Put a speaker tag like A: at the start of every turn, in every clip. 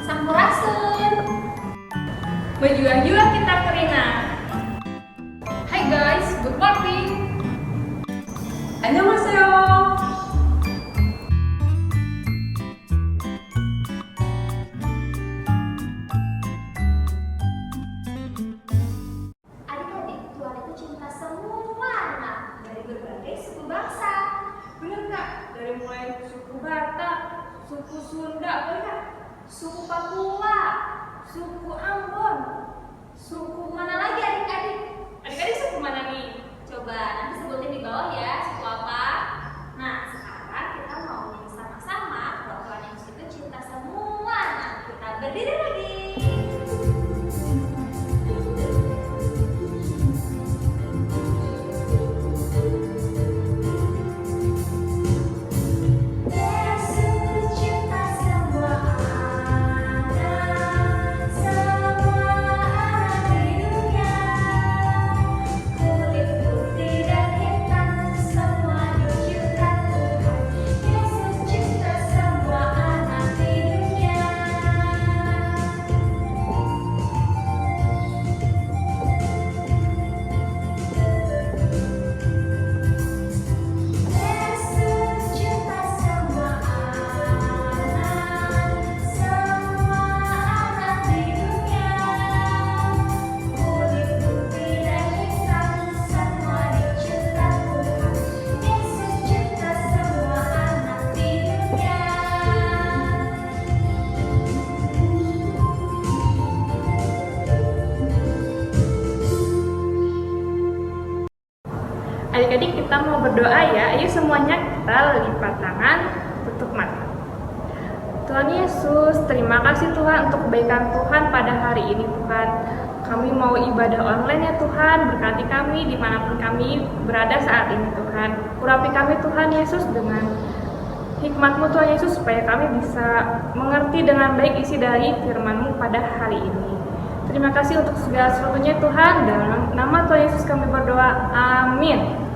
A: Sampurasun. Berjuang-juang kita ke Rina. Hai guys, good morning.
B: 안녕하세요.
A: Adik-adik, Tuhan itu cinta semua anak dari berbagai suku bangsa.
B: Bener Kak, dari mulai suku Batak, suku Sunda, bener Kak?
A: Suku Papua, suku Ambon, suku mana lagi adik-adik? Adik-adik suku mana nih? Coba nanti sebutin di bawah ya, suku apa? Nah, sekarang kita mau nyanyi sama-sama bahwa Tuhan Yesus itu cinta semua anak. Kita berdiri lagi. Yesus cinta semua anak di dunia. Kulit putih dan hitam semua dicipta Tuhan. Yesus cinta semua anak di dunia. Yesus cinta semua anak di dunia. Kulit putih dan hitam semua dicipta Tuhan. Yesus cinta semua anak di dunia.
B: Adik-adik kita mau berdoa ya. Ayo semuanya kita lipat tangan, tutup mata. Tuhan Yesus, terima kasih Tuhan untuk kebaikan Tuhan pada hari ini Tuhan. Kami mau ibadah online ya Tuhan, berkati kami dimanapun kami berada saat ini Tuhan. Urapi kami Tuhan Yesus dengan hikmat-Mu Tuhan Yesus, supaya kami bisa mengerti dengan baik isi dari firman-Mu pada hari ini. Terima kasih untuk segala sesuatunya Tuhan, dalam nama Tuhan Yesus kami berdoa, amin.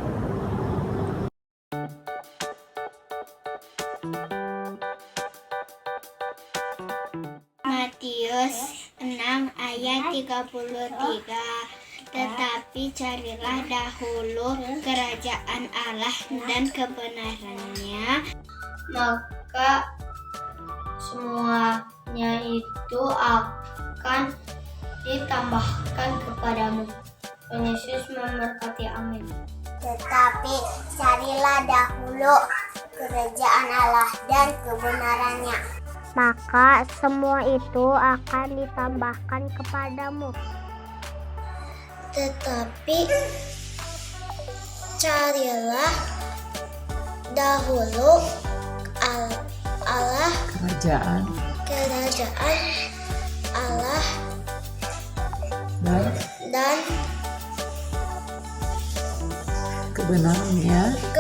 C: Matius 6 ayat 33. Tetapi carilah dahulu kerajaan Allah dan kebenarannya, maka semuanya itu akan ditambahkan kepadamu. Tuhan Yesus memberkati, amin.
D: Tetapi carilah dahulu kerajaan Allah dan kebenarannya, maka semua itu akan ditambahkan kepadamu.
C: Tetapi carilah dahulu Allah, kerajaan Allah dan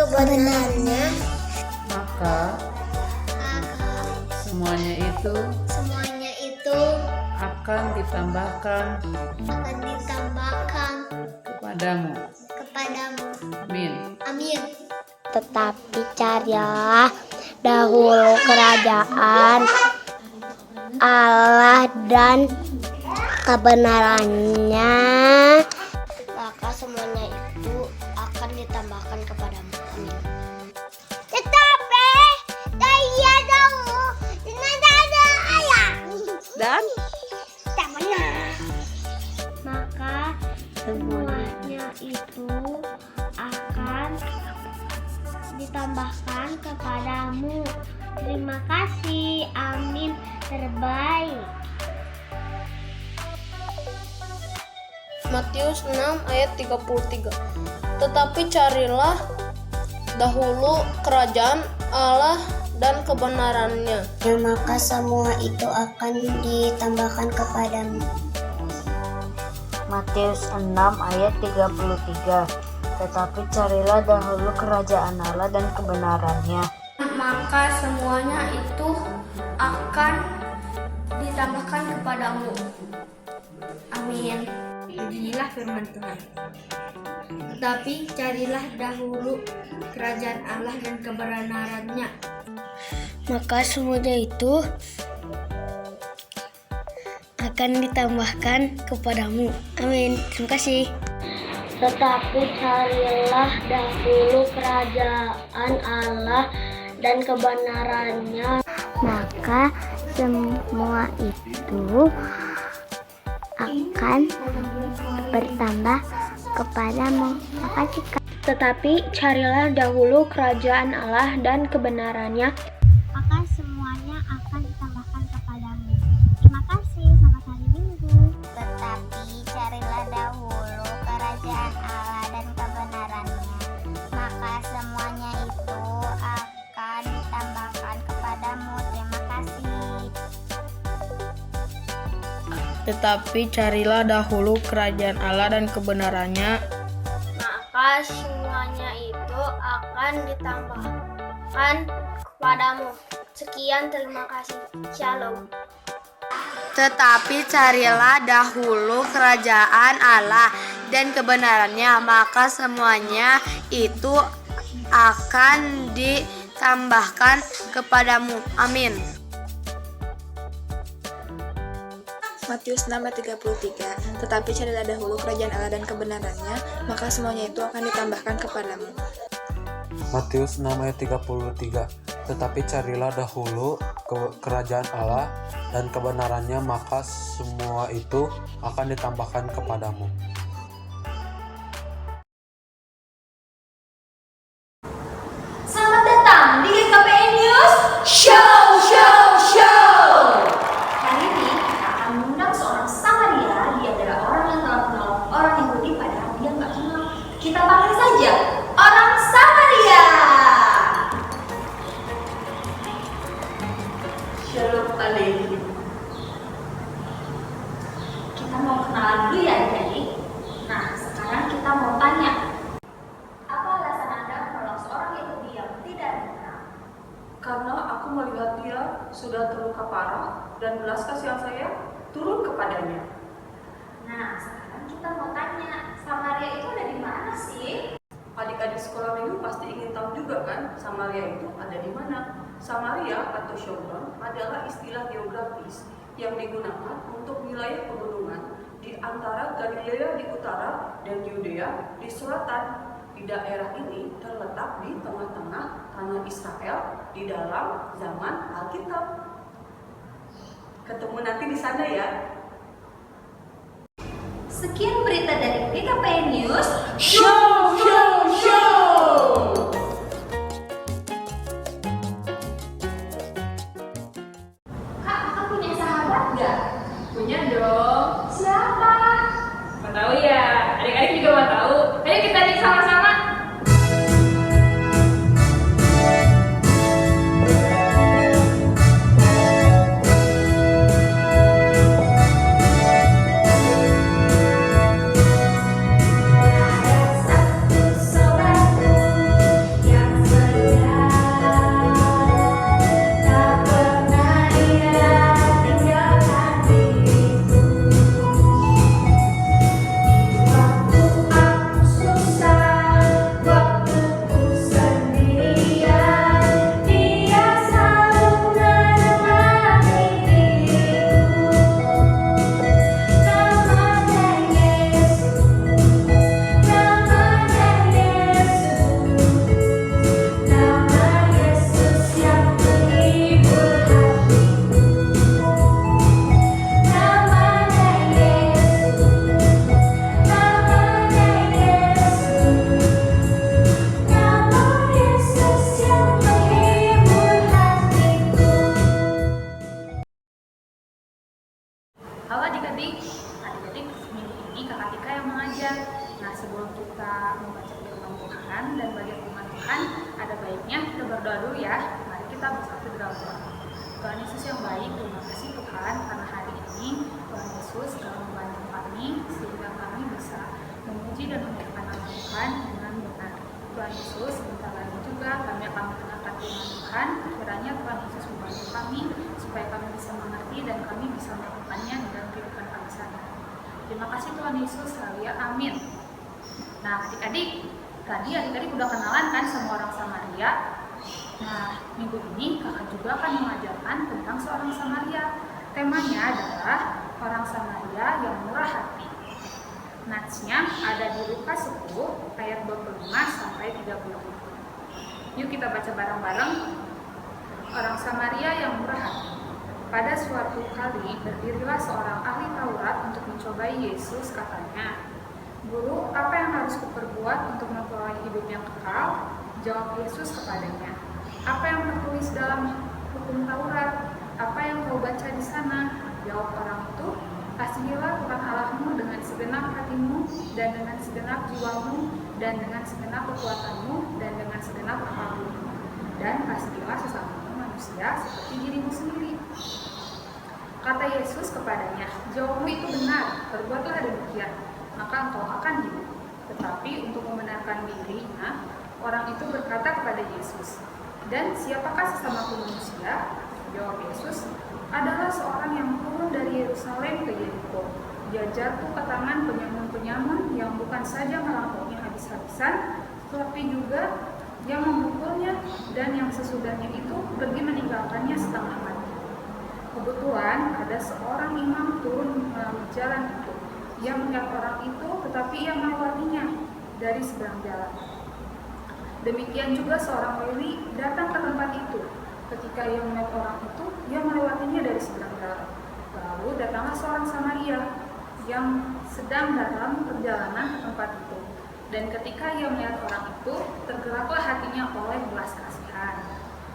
E: kebenarannya, maka semuanya itu akan ditambahkan kepadamu. Amin.
C: Amin.
D: Tetapi carilah dahulu kerajaan Allah dan kebenarannya, maka semuanya itu akan ditambahkan kepadamu. Amin. Tetapi saya dahulu dengan dada ayah
E: Dan
D: tak benar, maka semuanya itu akan ditambahkan kepadamu. Terima kasih, amin, terbaik.
C: Matius 6 ayat 33. Tetapi carilah dahulu kerajaan Allah dan kebenarannya,
D: Maka semua itu akan ditambahkan kepadamu.
F: Matius 6 ayat 33. Tetapi carilah dahulu kerajaan Allah dan kebenarannya,
C: maka semuanya itu akan ditambahkan kepadamu. Amin.
B: Inilah firman Tuhan.
C: Tetapi carilah dahulu kerajaan Allah dan kebenarannya, maka semuanya itu
D: akan ditambahkan kepadamu. Amin. Terima kasih.
C: Tetapi carilah dahulu kerajaan Allah dan kebenarannya,
D: Maka semua itu akan bertambah kepadamu. Makasih, Kak.
C: Tetapi carilah dahulu kerajaan Allah dan kebenarannya,
D: Maka semuanya akan ditambahkan kepadamu. Terima kasih. Selamat hari Minggu. Tetapi carilah dahulu kerajaan Allah dan kebenarannya, maka semuanya itu akan ditambahkan kepadamu. Terima kasih.
F: Tetapi carilah dahulu kerajaan Allah dan kebenarannya,
C: maka semuanya itu akan ditambahkan kepadamu. Sekian, terima kasih. Shalom.
F: Tetapi carilah dahulu kerajaan Allah dan kebenarannya, maka semuanya itu akan ditambahkan kepadamu. Amin.
B: Matius 6 ayat 33. Tetapi carilah dahulu kerajaan Allah dan kebenarannya, maka semuanya itu akan ditambahkan kepadamu.
G: Matius 6 ayat 33. Tetapi carilah dahulu kerajaan Allah dan kebenarannya, maka semua itu akan ditambahkan kepadamu.
A: Selamat datang di GKPN News Show. Hari ini kita akan mengundang seorang Samaria. Dia adalah orang yang telah menolong orang Yahudi padahal dia nggak kenal. Kita panggil saja orang Samaria. Shalom Aleichem. Kita mau kenalan dulu ya adik-adik. Nah, sekarang kita mau tanya, apa alasan Anda menolong seorang Yahudi yang tidak dikenal?
H: Karena aku melihat dia sudah terluka parah dan belas kasihan saya turun kepadanya.
A: Nah, sekarang kita mau tanya, Samaria itu ada di mana sih?
H: Adik-adik sekolah minggu pasti ingin tahu juga kan, Samaria itu ada di mana? Samaria atau Shomron adalah istilah geografis yang digunakan untuk wilayah pegunungan di antara Galilea di utara dan Yudea di selatan. Di daerah ini terletak di tengah-tengah tanah Israel di dalam zaman Alkitab. Ketemu nanti di sana ya.
A: Sekian berita dari GKPN News. Kak, kakak punya sahabat nggak?
B: Punya dong.
A: Siapa?
B: Mau tahu ya? Adik-adik juga mau tahu. Ayo kita cek sama-sama.
A: Satu sobatku yang setia, tak pernah ia tinggalkan diriku. Waktu aku susah, waktuku sendirian, dia selalu menemani diriku. Namanya Yesus, nama Yesus yang menghibur hatiku. Namanya Yesus, nama Yesus yang menghibur hatiku.
B: Halo adik-adik, minggu ini Kakak Tika yang mengajar. Nah, sebelum kita membaca firman Tuhan dan belajar firman Tuhan, ada baiknya kita berdoa dulu ya. Mari kita bersatu dalam doa. Tuhan Yesus yang baik, terima kasih Tuhan karena hari ini Tuhan Yesus telah membantu kami sehingga kami bisa memuji dan memuliakan nama Tuhan dengan benar. Tuhan Yesus, sebentar lagi juga kami akan mendengarkan firman Tuhan. Kiranya Tuhan Yesus membantu kami supaya kami bisa mengerti dan kami bisa melakukannya dalam kehidupan kami sehari-hari. Terima kasih Tuhan Yesus, haleluya, amin. Nah, adik-adik, tadi adik-adik udah kenalan kan sama orang Samaria. Nah, minggu ini kakak juga akan mengajarkan tentang seorang Samaria. Temanya adalah orang Samaria yang murah hati. Natsnya ada di Lukas 10 ayat 25 sampai 30. Yuk kita baca bareng-bareng. Orang Samaria yang murah hati. Pada suatu kali berdirilah seorang ahli Taurat untuk mencobai Yesus, katanya, "Guru, apa yang harus kuperbuat untuk memperoleh hidup yang kekal?" Jawab Yesus kepadanya, "Apa yang tertulis dalam hukum Taurat? Apa yang kau baca di sana?" Jawab orang itu, "Kasihilah Tuhan Allahmu dengan segenap hatimu, dan dengan segenap jiwamu, dan dengan segenap kekuatanmu, dan dengan segenap akalmu. Dan kasihilah sesamamu manusia seperti dirimu sendiri." Kata Yesus kepadanya, "Jawabmu itu benar, perbuatlah demikian, maka engkau akan hidup." Tetapi untuk membenarkan dirinya, orang itu berkata kepada Yesus, "Dan siapakah sesamaku manusia?" Jawab Yesus, "Adalah seorang yang turun dari Yerusalem ke Yeriko. Dia jatuh ke tangan penyamun-penyamun yang bukan saja merampoknya habis-habisan, tetapi juga yang memukulnya, dan yang sesudahnya itu pergi meninggalkannya setengah mati. Kebetulan ada seorang imam turun melalui jalan itu. Ia melihat orang itu, tetapi ia melewatinya dari seberang jalan. Demikian juga seorang Lewi datang ke tempat itu. Ketika ia melihat orang itu, ia melewatinya dari seberang jalan. Lalu datanglah seorang Samaria yang sedang dalam perjalanan ke tempat itu. Dan ketika ia melihat orang itu, tergeraklah hatinya oleh belas kasihan.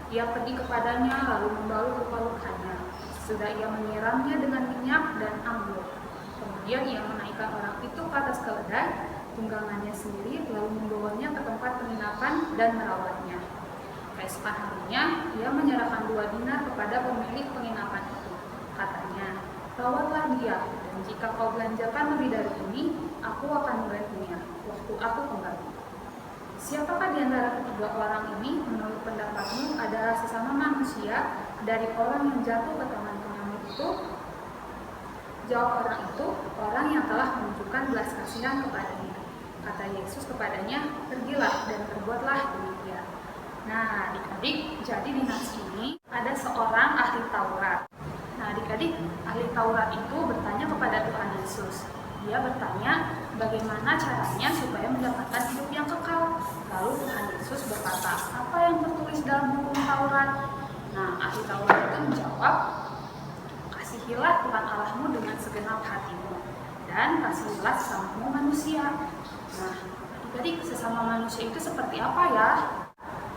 B: Ia pergi kepadanya lalu membalut luka-lukanya. Sudah ia menyiramnya dengan minyak dan anggur. Kemudian ia menaikkan orang itu ke atas keledai tunggangannya sendiri, lalu membawanya ke tempat penginapan dan merawatnya. Keesokan harinya, ia menyerahkan 2 dinar kepada pemilik penginapan itu. Katanya, "Rawatlah dia, dan jika kau belanjakan lebih dari ini, aku akan menggantinya waktu aku kembali." Siapakah di antara ketiga orang ini menurut pendapatmu adalah sesama manusia dari orang yang jatuh ke tangan penyamun itu? Jawab orang itu, "Orang yang telah menunjukkan belas kasihan kepadanya." Kata Yesus kepadanya, "Pergilah dan perbuatlah demikian." Nah, adik-adik, jadi di nas ini ada seorang ahli Taurat. Nah, adik-adik, ahli Taurat itu bertanya kepada Tuhan Yesus. Dia bertanya bagaimana caranya supaya mendapatkan hidup yang kekal. Lalu Tuhan Yesus berkata, "Apa yang tertulis dalam hukum Taurat?" Nah, ahli Taurat itu menjawab, "Kasihilah Tuhan Allahmu dengan segenap hatimu, dan kasihilah sesamamu manusia." Nah, adik-adik, sesama manusia itu seperti apa ya?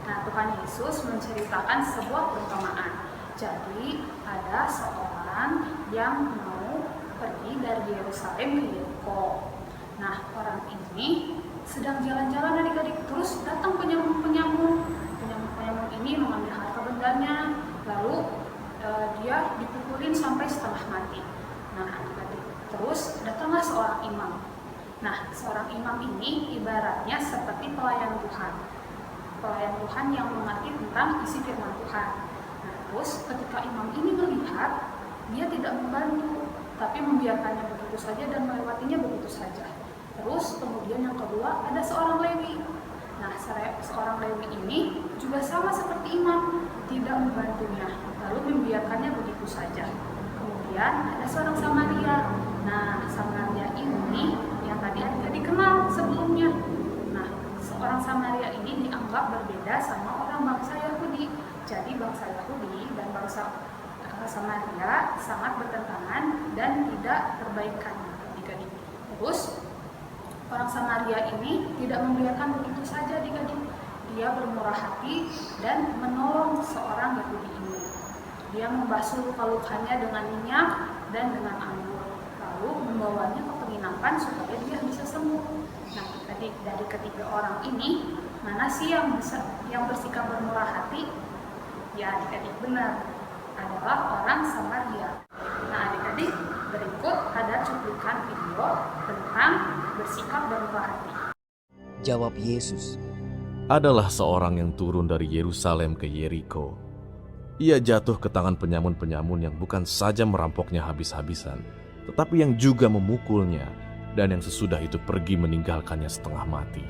B: Nah, Tuhan Yesus menceritakan sebuah perumpamaan. Jadi, ada seorang yang mau pergi dari Yerusalem ke Yeriko. Nah, orang ini sedang jalan-jalan adik-adik, terus datang penyamun-penyamun. Penyamun ini mengambil harta bendanya, lalu dia dipukulin sampai setengah mati. Nah, adik-adik, terus datanglah seorang imam. Nah, seorang imam ini ibaratnya seperti pelayan Tuhan. Pelayan Tuhan yang mengerti tentang isi firman Tuhan. Nah, terus ketika imam ini melihat, dia tidak membantu, tapi membiarkannya begitu saja dan melewatinya begitu saja. Terus kemudian yang kedua ada seorang Lewi. Nah, seorang Lewi ini juga sama seperti imam, tidak membantunya, lalu membiarkannya begitu saja. Kemudian ada seorang Samaria. Nah, Samaria ini yang tadi adik-adik kenal sebelumnya. Nah, seorang Samaria ini dianggap berbeda sama orang bangsa Yahudi. Jadi bangsa Yahudi dan bangsa Samaria sangat bertentangan dan tidak perbaikan adik-adik. Terus orang Samaria ini tidak membiarkan begitu saja adik-adik. Dia bermurah hati dan menolong seorang Yahudi ini. Dia membasuh luka-lukanya dengan minyak dan dengan anggur, lalu membawanya ke penginapan supaya dia bisa sembuh. Nah, adik-adik, dari ketiga orang ini, mana sih yang bersikap bermurah hati? Ya, adik-adik, benar, adalah orang Samaria. Nah, adik-adik, berikut ada cuplikan video tentang bersikap bermurah hati.
I: Jawab Yesus,
J: "Adalah seorang yang turun dari Yerusalem ke Yeriko. Ia jatuh ke tangan penyamun-penyamun yang bukan saja merampoknya habis-habisan, tetapi yang juga memukulnya, dan yang sesudah itu pergi meninggalkannya setengah mati.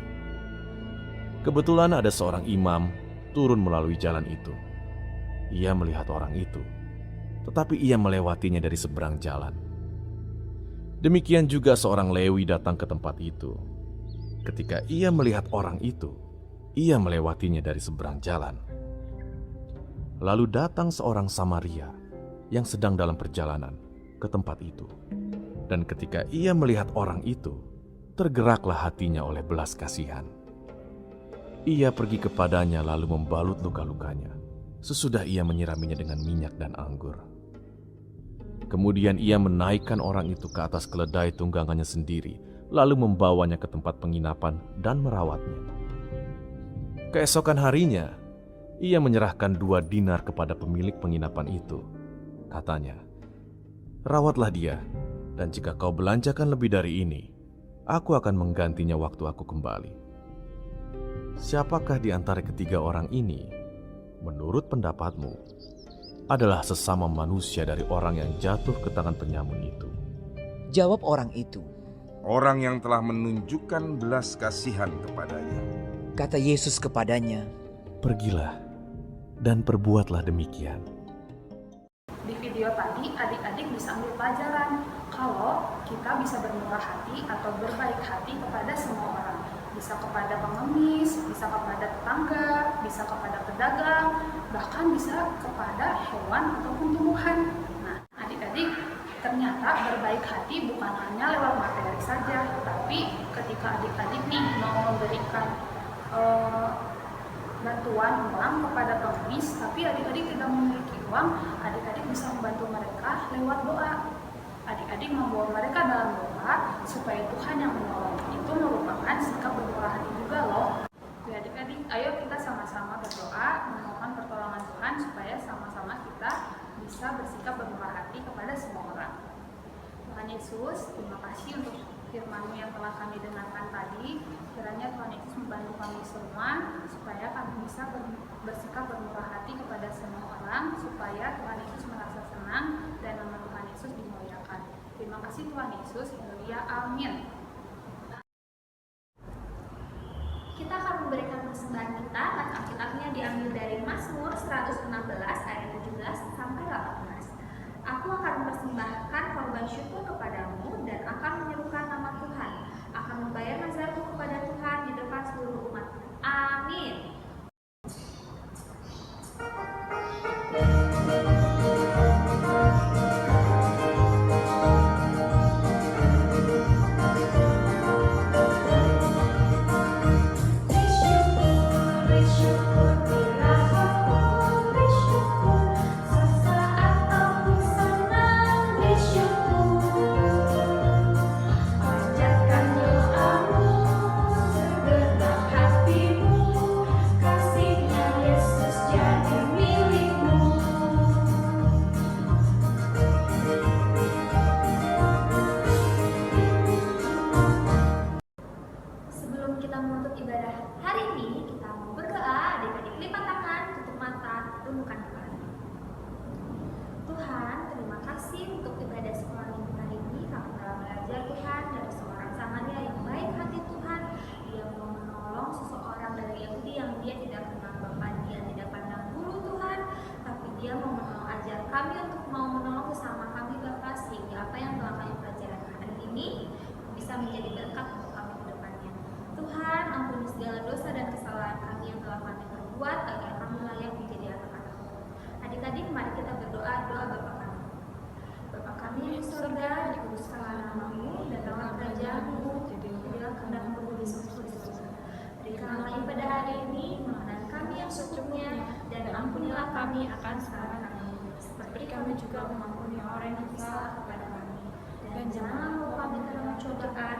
J: Kebetulan ada seorang imam turun melalui jalan itu. Ia melihat orang itu, tetapi ia melewatinya dari seberang jalan. Demikian juga seorang Lewi datang ke tempat itu. Ketika ia melihat orang itu, ia melewatinya dari seberang jalan. Lalu datang seorang Samaria yang sedang dalam perjalanan ke tempat itu. Dan ketika ia melihat orang itu, tergeraklah hatinya oleh belas kasihan. Ia pergi kepadanya lalu membalut luka-lukanya. Sesudah ia menyiraminya dengan minyak dan anggur. Kemudian ia menaikkan orang itu ke atas keledai tunggangannya sendiri, lalu membawanya ke tempat penginapan dan merawatnya. Keesokan harinya, ia menyerahkan 2 dinar kepada pemilik penginapan itu. Katanya, "Rawatlah dia, dan jika kau belanjakan lebih dari ini, aku akan menggantinya waktu aku kembali." Siapakah di antara ketiga orang ini, menurut pendapatmu, adalah sesama manusia dari orang yang jatuh ke tangan penyamun itu?
I: Jawab orang itu,
K: orang yang telah menunjukkan belas kasihan kepadanya.
I: Kata Yesus kepadanya,
J: "Pergilah dan perbuatlah demikian."
B: Di video tadi, adik-adik bisa ambil pelajaran kalau kita bisa bermurah hati atau berbaik hati kepada semua orang. Bisa kepada pengemis, bisa kepada tetangga, bisa kepada pedagang, bahkan bisa kepada hewan ataupun tumbuhan. Nah, adik-adik, ternyata berbaik hati bukan hanya lewat materi saja, tapi ketika adik-adik nih mau memberikan bantuan uang kepada pengemis, tapi adik-adik tidak memiliki uang, adik-adik bisa membantu mereka lewat doa. Adik-adik membawa mereka dalam doa supaya Tuhan yang menolong. Itu merupakan sikap bermurah hati juga loh. Ya adik-adik, ayo kita sama-sama berdoa memohon pertolongan Tuhan supaya sama-sama kita bisa bersikap bermurah hati kepada semua orang. Tuhan Yesus, terima kasih untuk firman-Mu yang telah kami dengarkan tadi. Kiranya Tuhan Yesus membantu kami semua supaya kami bisa bersikap bermurah hati kepada semua orang, supaya Tuhan Yesus merasa senang dan nama Tuhan Yesus dimuliakan. Terima kasih Tuhan Yesus. Haleluya. Amin.
A: Kita akan memberikan persembahan kita, dan Alkitabnya diambil dari Mazmur 116 ayat 17 sampai 18. Aku akan mempersembahkan korban syukur kepadamu dan akan menyerukan nama Tuhan. Akan membayar nazarku kepada Tuhan di depan seluruh umat. Amin. Kami untuk mau menolong sesama kami Bapak, sehingga apa yang telah kami pelajari hari ini bisa menjadi berkat untuk kami ke depannya. Tuhan, ampuni segala dosa dan kesalahan kami yang telah kami perbuat agar kami layak menjadi anak-anak-Mu. Adik-adik, mari kita berdoa doa Bapa kami. Bapa kami yang di surga, dikuduskanlah nama-Mu, datanglah kerajaan-Mu, jadilah kehendak-Mu di surga. Berikanlah kami pada hari ini makanan kami yang secukupnya, dan ampunilah kami akan kesalahan kami, seperti kami juga mengampuni orang yang bersalah kepada kami. Dan janganlah membawa kami ke dalam cobaan,